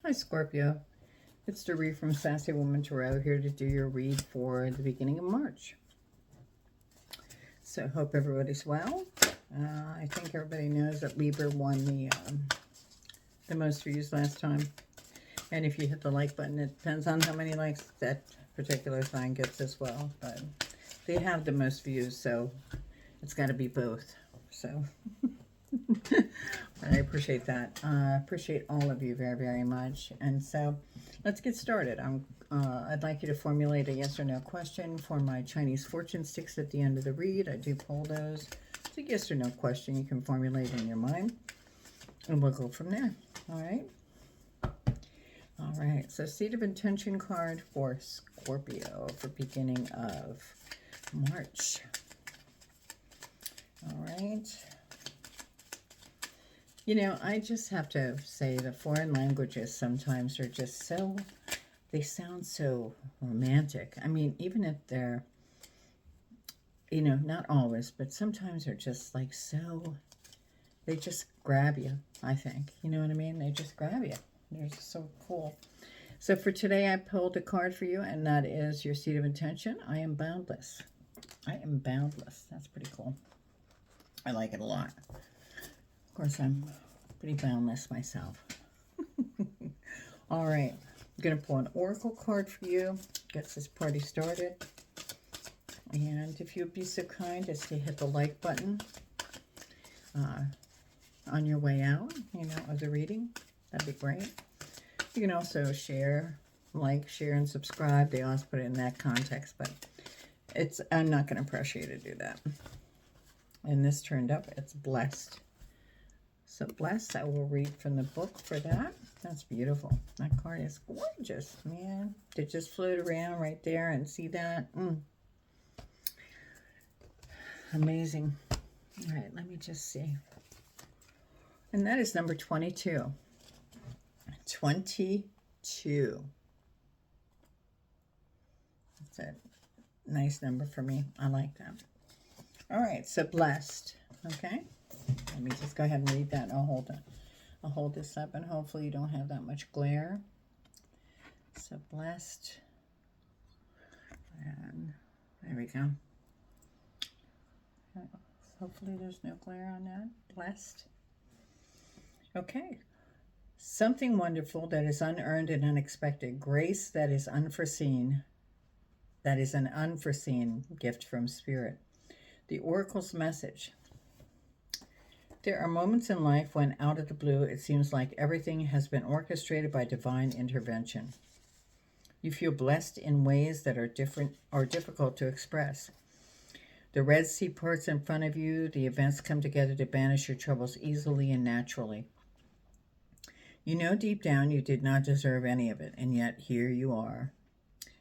Hi, Scorpio. It's Doree from Sassy Woman Tarot here to do your read for the beginning of March. So, hope everybody's well. I think everybody knows that Libra won the most views last time. And if you hit the like button, it depends on how many likes that particular sign gets as well. But they have the most views, so it's got to be both. So, I appreciate that. I appreciate all of you very, very much. And so, let's get started. I'd like you to formulate a yes or no question for my Chinese fortune sticks at the end of the read. I do pull those. It's a yes or no question you can formulate in your mind. And we'll go from there. All right? All right. So, Seed of Intention card for Scorpio for beginning of March. All right. You know, I just have to say the foreign languages sometimes are just so, they sound so romantic. I mean, even if they're, you know, not always, but sometimes they're just like so, they just grab you, I think. You know what I mean? They just grab you. They're just so cool. So for today, I pulled a card for you, and that is your Seed of Intention. I am boundless. I am boundless. That's pretty cool. I like it a lot. Of course, I'm pretty boundless myself. All right. I'm going to pull an oracle card for you. Gets this party started. And if you'd be so kind as to hit the like button on your way out, you know, of the reading, that'd be great. You can also share, share, and subscribe. They always put it in that context, but I'm not going to pressure you to do that. And this turned up, it's blessed. So blessed, I will read from the book for that. That's beautiful. That card is gorgeous, man. To just float around right there and see that. Amazing. All right, let me just see. And that is number 22. 22. That's a nice number for me. I like that. All right, so blessed. Okay. Let me just go ahead and read that. I'll hold this up, and hopefully you don't have that much glare. So blessed. And there we go. Hopefully there's no glare on that. Blessed. Okay. Something wonderful that is unearned and unexpected. Grace that is unforeseen. That is an unforeseen gift from Spirit. The Oracle's message. There are moments in life when, out of the blue, it seems like everything has been orchestrated by divine intervention. You feel blessed in ways that are different or difficult to express. The Red Sea parts in front of you. The events come together to banish your troubles easily and naturally. You know deep down you did not deserve any of it, and yet here you are.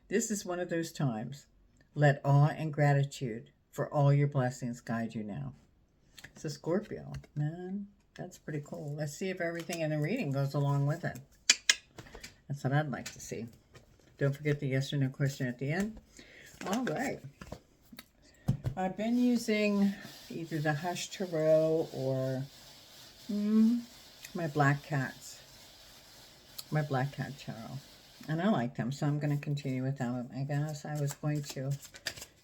This is one of those times. Let awe and gratitude for all your blessings guide you now. So Scorpio, man, that's pretty cool. Let's see if everything in the reading goes along with it. That's what I'd like to see. Don't forget the yes or no question at the end. All right. I've been using either the Hush Tarot or my Black Cats. My Black Cat Tarot. And I like them, so I'm going to continue with them. I guess I was going to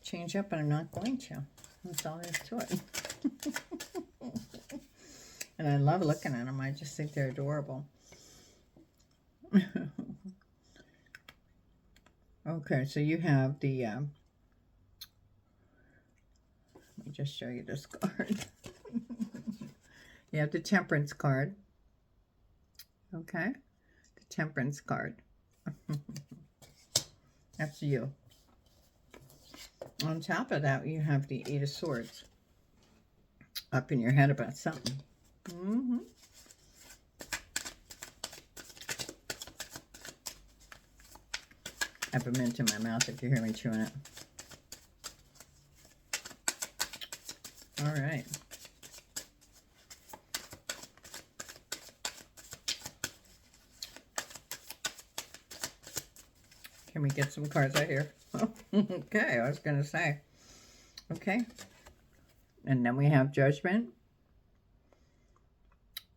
change up, but I'm not going to. That's all there is to it. And I love looking at them. I just think they're adorable. Okay, so you have the, let me just show you this card. You have the Temperance card. Okay, the Temperance card. That's you. On top of that, you have the Eight of Swords up in your head about something. I have a mint in my mouth if you hear me chewing it. All right. Can we get some cards out here? Okay, I was going to say. Okay. And then we have Judgment.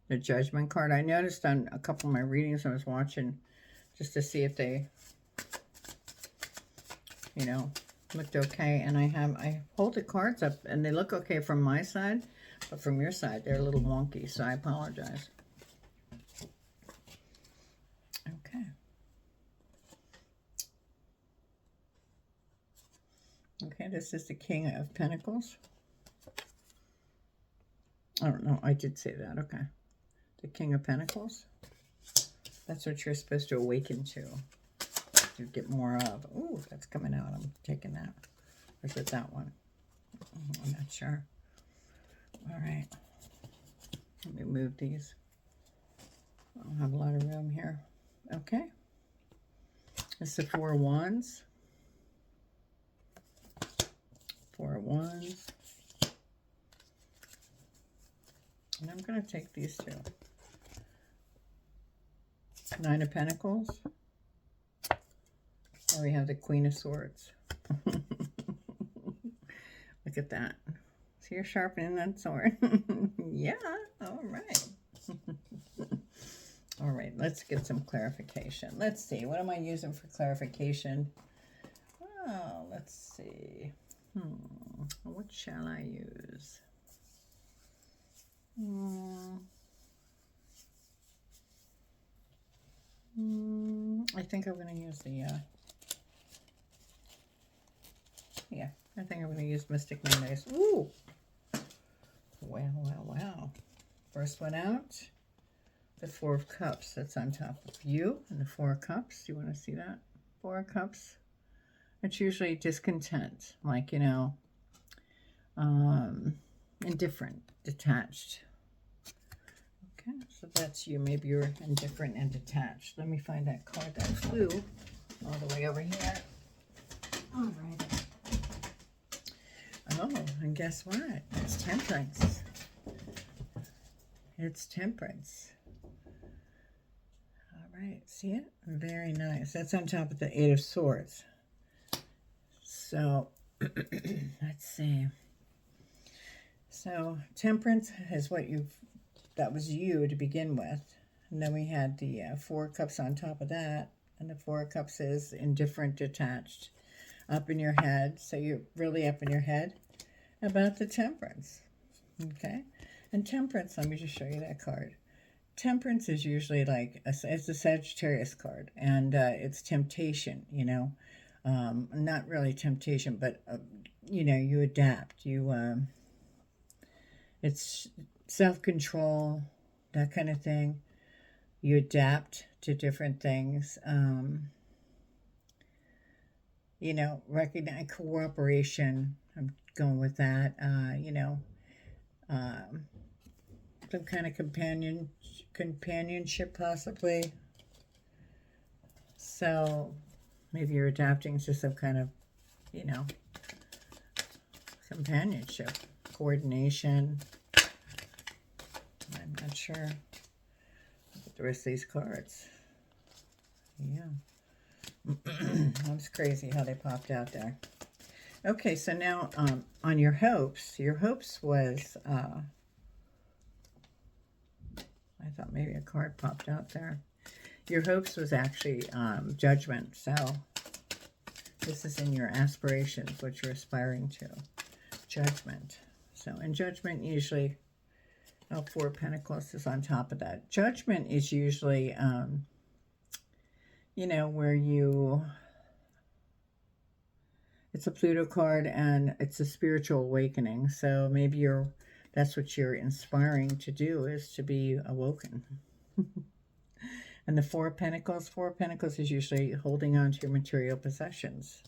the Judgment card. I noticed on a couple of my readings I was watching just to see if they, you know, looked okay. And I hold the cards up and they look okay from my side, but from your side they're a little wonky, so I apologize. Okay. Okay, this is the King of Pentacles. Oh, no, I did say that. Okay. The King of Pentacles. That's what you're supposed to awaken to. You get more of. Ooh, that's coming out. I'm taking that. Or is it that one? I'm not sure. All right. Let me move these. I don't have a lot of room here. Okay. It's the Four of Wands. Four of Wands. And I'm going to take these two. Nine of Pentacles. Or we have the Queen of Swords. Look at that. So you're sharpening that sword. Yeah. All right. All right. Let's get some clarification. Let's see. What am I using for clarification? Oh, let's see. What shall I use? I think I'm going to use the, yeah, I think I'm going to use Mystic Mondays. Ooh! Wow, wow, wow. First one out, the Four of Cups. That's on top of you, and the Four of Cups. Do you want to see that? Four of Cups. It's usually discontent, like, you know, indifferent, detached. Okay, so that's you. Maybe you're indifferent and detached. Let me find that card that flew all the way over here. All right. Oh, and guess what? It's Temperance. It's Temperance. All right, see it? Very nice. That's on top of the Eight of Swords. So, let's see. So, Temperance is what that was you to begin with. And then we had the Four of Cups on top of that. And the Four of Cups is indifferent, detached, up in your head. So you're really up in your head about the Temperance. Okay? And Temperance, let me just show you that card. Temperance is usually like, it's a Sagittarius card. And it's temptation, you know. Not really temptation, but, you know, you adapt. It's self-control, that kind of thing. You adapt to different things. You know, recognize cooperation. I'm going with that. You know, some kind of companionship possibly. So maybe you're adapting to some kind of, you know, companionship, coordination. I'm not sure. Look at the rest of these cards. Yeah. That's crazy how they popped out there. Okay, so now on your hopes was, I thought maybe a card popped out there. Your hopes was actually Judgment. So this is in your aspirations, what you're aspiring to. Judgment. So in Judgment usually, oh, Four of Pentacles is on top of that. Judgment is usually, you know, where it's a Pluto card and it's a spiritual awakening. So maybe that's what you're inspiring to do, is to be awoken. And the Four of Pentacles is usually holding on to your material possessions,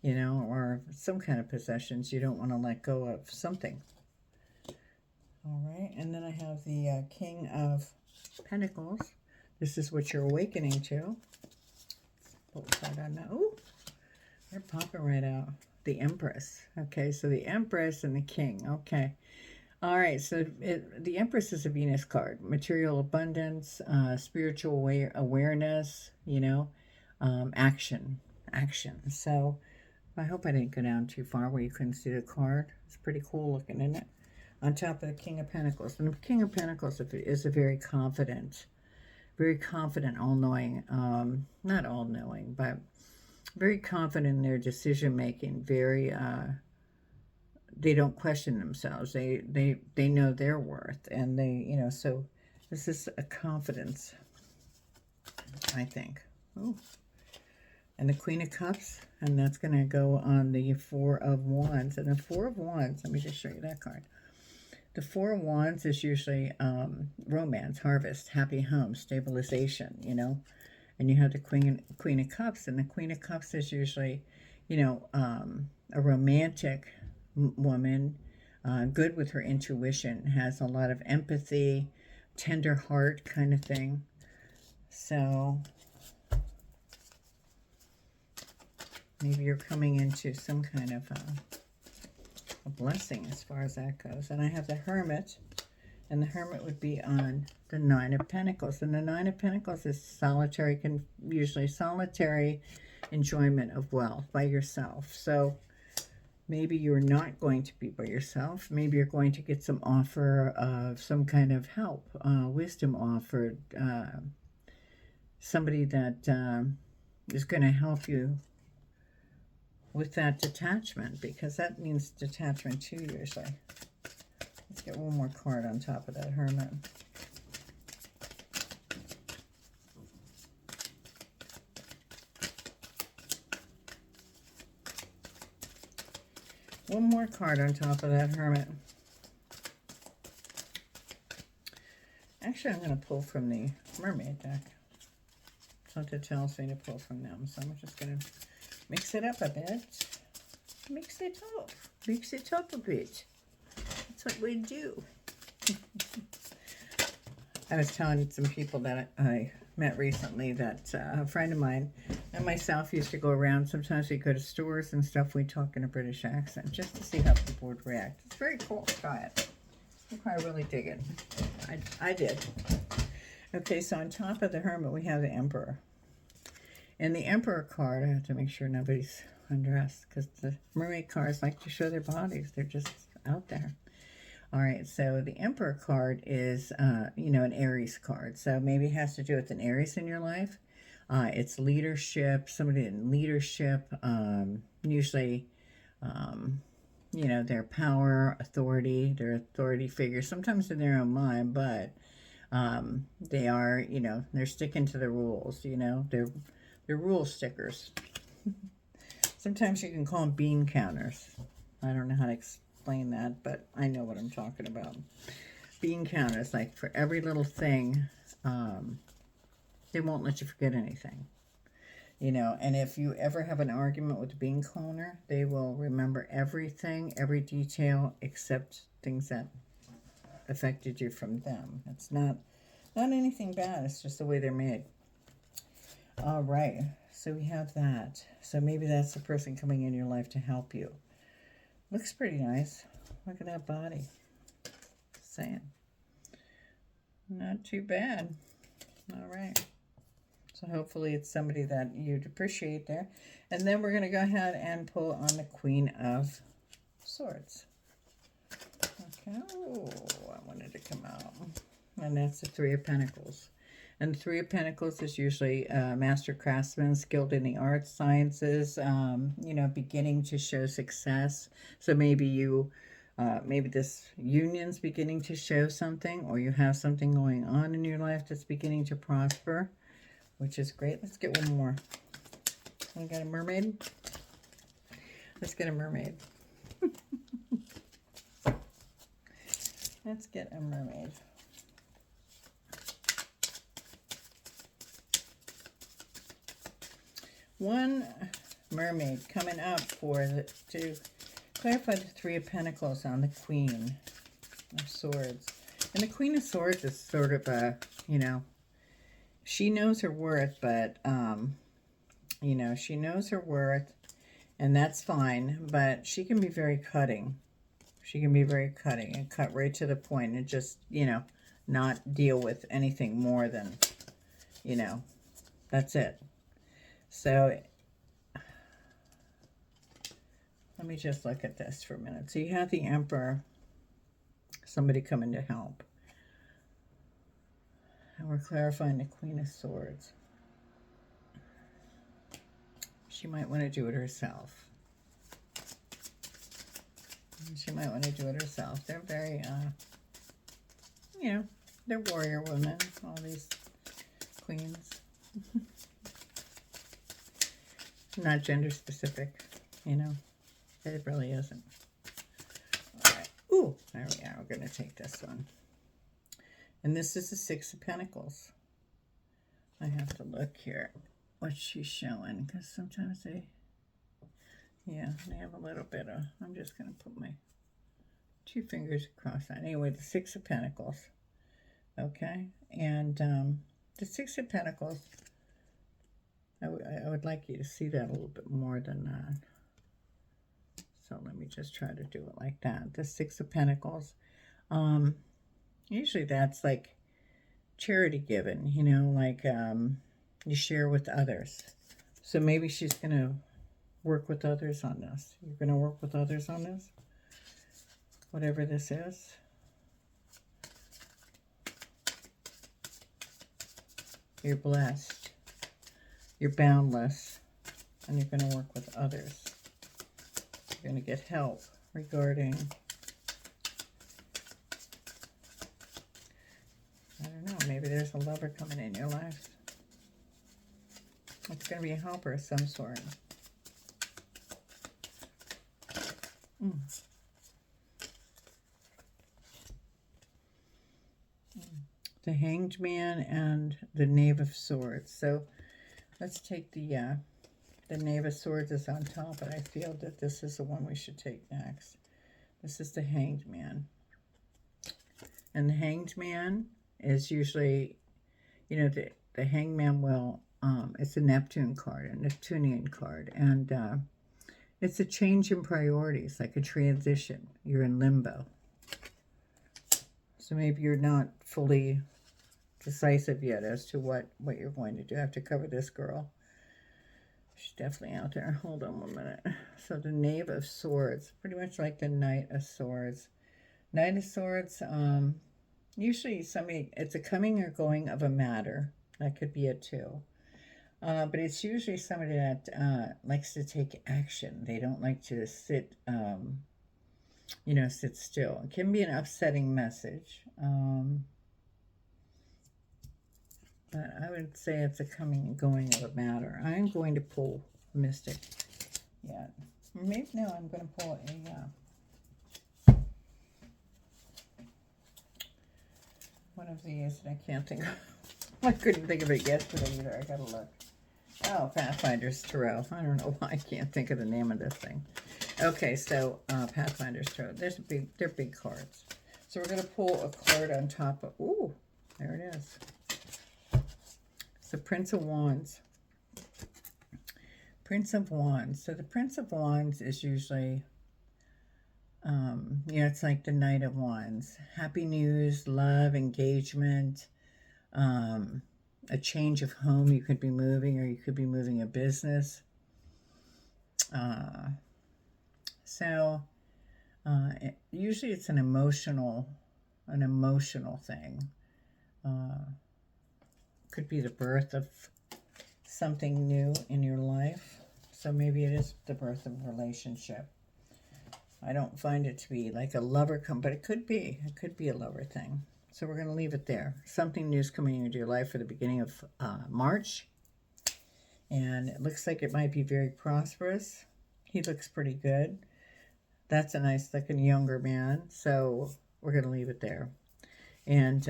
you know, or some kind of possessions. You don't want to let go of something. All right, and then I have the King of Pentacles. This is what you're awakening to. Pull the card on now. Ooh, they're popping right out. The Empress. Okay, so the Empress and the King. Okay. All right, so the Empress is a Venus card. Material abundance, spiritual awareness, you know, action. So I hope I didn't go down too far where you couldn't see the card. It's pretty cool looking, isn't it? on top of the King of Pentacles. And the King of Pentacles is a very confident, all-knowing, not all-knowing, but very confident in their decision-making, very, they don't question themselves. They know their worth, and they, you know, so this is a confidence, I think. Ooh. And the Queen of Cups, and that's going to go on the Four of Wands. And the Four of Wands, let me just show you that card. The Four of Wands is usually romance, harvest, happy home, stabilization, you know. And you have the Queen of Cups, and the Queen of Cups is usually, you know, a romantic woman, good with her intuition, has a lot of empathy, tender heart kind of thing. So maybe you're coming into some kind of a blessing as far as that goes. And I have the Hermit, and the Hermit would be on the Nine of Pentacles. And the Nine of Pentacles is solitary, usually solitary enjoyment of wealth by yourself. So maybe you're not going to be by yourself. Maybe you're going to get some offer of some kind of help, wisdom offered, somebody that is going to help you with that detachment, because that means detachment too, usually. Let's get one more card on top of that Hermit. One more card on top of that Hermit. Actually, I'm going to pull from the Mermaid deck. Something tells me to pull from them, so I'm just going to mix it up a bit. Mix it up. Mix it up a bit. That's what we do. I was telling some people that I met recently that a friend of mine and myself used to go around. Sometimes we go to stores and stuff. We talk in a British accent just to see how people would react. It's very cool. Try it. You'll probably really dig it. I did. Okay, so on top of the Hermit, we have the Emperor. And the Emperor card, I have to make sure nobody's undressed, because the mermaid cards like to show their bodies. They're just out there. All right, so the Emperor card is, you know, an Aries card. So maybe it has to do with an Aries in your life. It's leadership, somebody in leadership, usually, you know, their power, authority, their authority figure, sometimes in their own mind, but they are, you know, they're sticking to the rules, you know, they're rule stickers. Sometimes you can call them bean counters. I don't know how to explain that, but I know what I'm talking about. Bean counters, like for every little thing, they won't let you forget anything. You know, and if you ever have an argument with a bean counter, they will remember everything, every detail, except things that affected you from them. It's not anything bad. It's just the way they're made. All right, so we have that. So maybe that's the person coming in your life to help you. Looks pretty nice. Look at that body. Just saying. Not too bad. All right. So hopefully it's somebody that you'd appreciate there. And then we're going to go ahead and pull on the Queen of Swords. Okay. Oh, I wanted to come out. And that's the Three of Pentacles. And the Three of Pentacles is usually master craftsman, skilled in the arts, sciences, you know, beginning to show success. So maybe you, maybe this union's beginning to show something, or you have something going on in your life that's beginning to prosper, which is great. Let's get one more. We got a mermaid. Let's get a mermaid. Let's get a mermaid. One mermaid coming up to clarify the Three of Pentacles on the Queen of Swords. And the Queen of Swords is sort of a, you know, she knows her worth, but, you know, she knows her worth, and that's fine, but she can be very cutting. She can be very cutting and cut right to the point and just, you know, not deal with anything more than, you know, that's it. So let me just look at this for a minute. So you have the Emperor, Somebody coming to help. And we're clarifying the Queen of Swords. She might want to do it herself. She might want to do it herself. They're very, you know, they're warrior women, all these queens. Not gender specific, you know. It really isn't. All right. Ooh, there we are. We're going to take this one. And this is the Six of Pentacles. I have to look here what she's showing, because sometimes they, yeah, they have a little bit of, I'm just going to put my 2 fingers across that. Anyway, the Six of Pentacles. Okay. And the Six of Pentacles, I would like you to see that a little bit more than that. So let me just try to do it like that. The Six of Pentacles. Usually that's like charity given, you know, like you share with others. So maybe she's going to work with others on this. You're going to work with others on this? Whatever this is. You're blessed. You're boundless. And you're going to work with others. You're going to get help regarding, I don't know, maybe there's a lover coming in your life. It's going to be a helper of some sort. The Hanged Man and the Knave of Swords. So let's take the Knave of Swords is on top, but I feel that this is the one we should take next. This is the Hanged Man. And the Hanged Man is usually, you know, the Hanged Man will, it's a Neptune card, a Neptunian card. And it's a change in priorities, like a transition. You're in limbo. So maybe you're not fully decisive yet as to what you're going to do. I have to cover this girl. She's definitely out there. Hold on 1 minute. So the Knave of Swords, pretty much like the Knight of Swords. Knight of Swords, usually somebody, it's a coming or going of a matter. That could be a 2. But it's usually somebody that likes to take action. They don't like to sit, you know, sit still. It can be an upsetting message. But I would say it's a coming and going of a matter. I'm going to pull Mystic. Yeah. Maybe, no, I'm going to pull a, one of these, and I can't think of, I couldn't think of it yesterday either. I got to look. Oh, Pathfinder's Tarot. I don't know why I can't think of the name of this thing. Okay, so Pathfinder's Tarot. They're big cards. So we're going to pull a card on top of, ooh, there it is. It's the Prince of Wands. Prince of Wands. So the Prince of Wands is usually, you know, it's like the Knight of Wands. Happy news, love, engagement, a change of home. You could be moving, or you could be moving a business. Usually it's an emotional thing. Could be the birth of something new in your life. So maybe it is the birth of a relationship. I don't find it to be like a lover but it could be. It could be a lover thing. So we're going to leave it there. Something new is coming into your life for the beginning of March. And it looks like it might be very prosperous. He looks pretty good. That's a nice looking younger man. So we're going to leave it there. And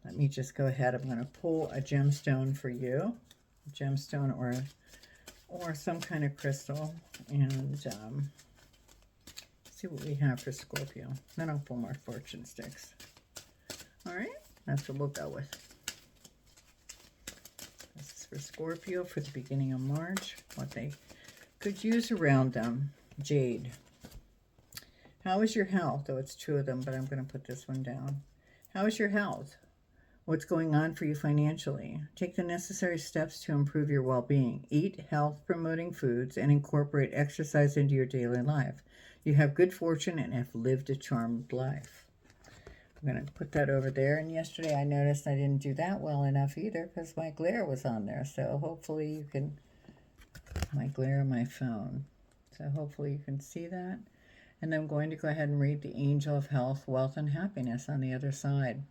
let me just go ahead. I'm going to pull a gemstone for you. A gemstone or some kind of crystal. And see what we have for Scorpio. Then I'll pull more fortune sticks. All right. That's what we'll go with. This is for Scorpio for the beginning of March. What they could use around them. Jade. How is your health? Oh, it's 2 of them, but I'm going to put this one down. How is your health? What's going on for you financially? Take the necessary steps to improve your well-being. Eat health-promoting foods and incorporate exercise into your daily life. You have good fortune and have lived a charmed life. I'm going to put that over there. And yesterday I noticed I didn't do that well enough either because my glare was on there. So hopefully you can, my glare on my phone. So hopefully you can see that. And I'm going to go ahead and read the Angel of Health, Wealth, and Happiness on the other side.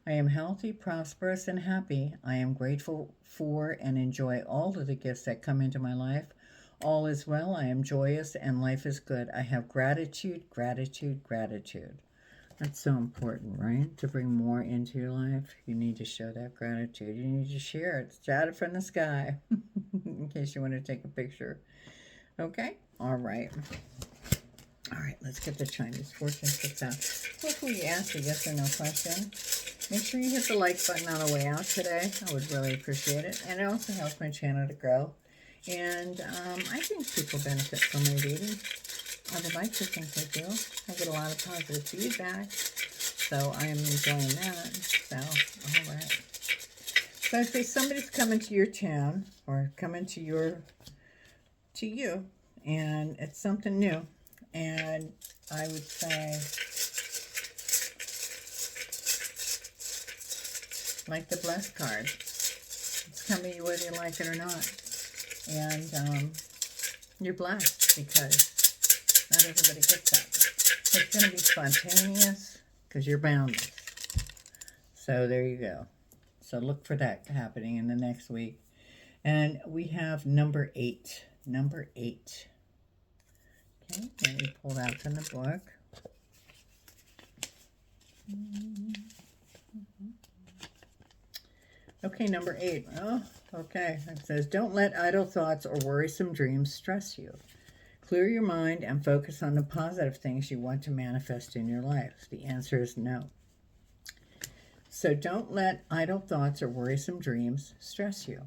I am healthy, prosperous, and happy. I am grateful for and enjoy all of the gifts that come into my life. All is well. I am joyous and life is good. I have gratitude, gratitude, gratitude. That's so important, right? To bring more into your life, you need to show that gratitude. You need to share it. Shout it from the sky in case you want to take a picture. Okay? All right. All right, let's get the Chinese fortune sticks out. Hopefully you asked a yes or no question. Make sure you hit the like button on the way out today. I would really appreciate it. And it also helps my channel to grow. And I think people benefit from my reading. I would like to think they do. I get a lot of positive feedback. So I am enjoying that. So, all right. So I say somebody's coming to your town or coming to you, and it's something new. And I would say, like the blessed card, it's coming to you whether you like it or not. And you're blessed because not everybody gets that. It's going to be spontaneous because you're boundless. So there you go. So look for that happening in the next week. And we have number 8. Number 8. Okay, let me pull that from the book. Okay, number 8. Oh, okay. It says, don't let idle thoughts or worrisome dreams stress you. Clear your mind and focus on the positive things you want to manifest in your life. The answer is no. So don't let idle thoughts or worrisome dreams stress you.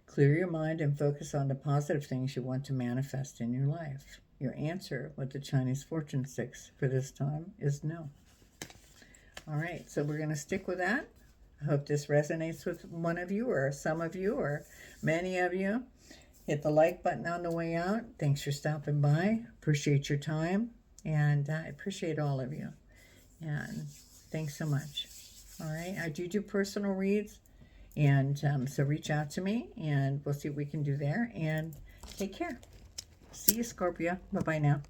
Clear your mind and focus on the positive things you want to manifest in your life. Your answer with the Chinese fortune sticks for this time is no. All right, so we're going to stick with that. I hope this resonates with one of you or some of you or many of you. Hit the like button on the way out. Thanks for stopping by. Appreciate your time, and I appreciate all of you. And thanks so much. All right, I do personal reads, and so reach out to me, and we'll see what we can do there. And take care. See you, Scorpio. Bye-bye now.